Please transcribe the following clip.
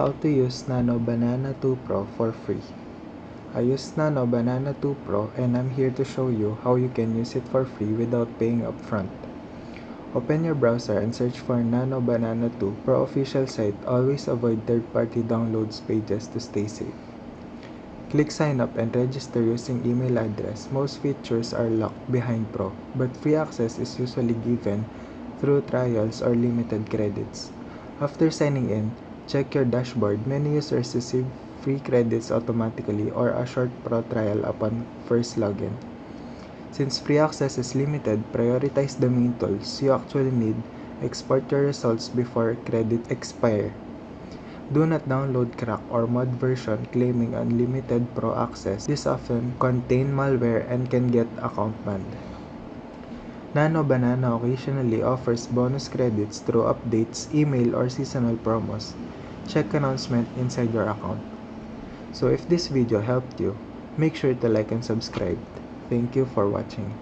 How to use Nano Banana 2 Pro for free. I use Nano Banana 2 Pro and I'm here to show you how you can use it for free without paying upfront. Open your browser and search for Nano Banana 2 Pro official site. Always avoid third-party downloads pages to stay safe. Click sign up and register using email address. Most features are locked behind Pro, but free access is usually given through trials or limited credits. After signing in, check your dashboard. Many users receive free credits automatically or a short Pro trial upon first login. Since free access is limited, prioritize the main tools you actually need. Export your results before credits expire. Do not download crack or mod version claiming unlimited Pro access. These often contain malware and can get account banned. Nano Banana occasionally offers bonus credits through updates, email, or seasonal promos. Check announcement inside your account. So if this video helped you, make sure to like and subscribe. Thank you for watching.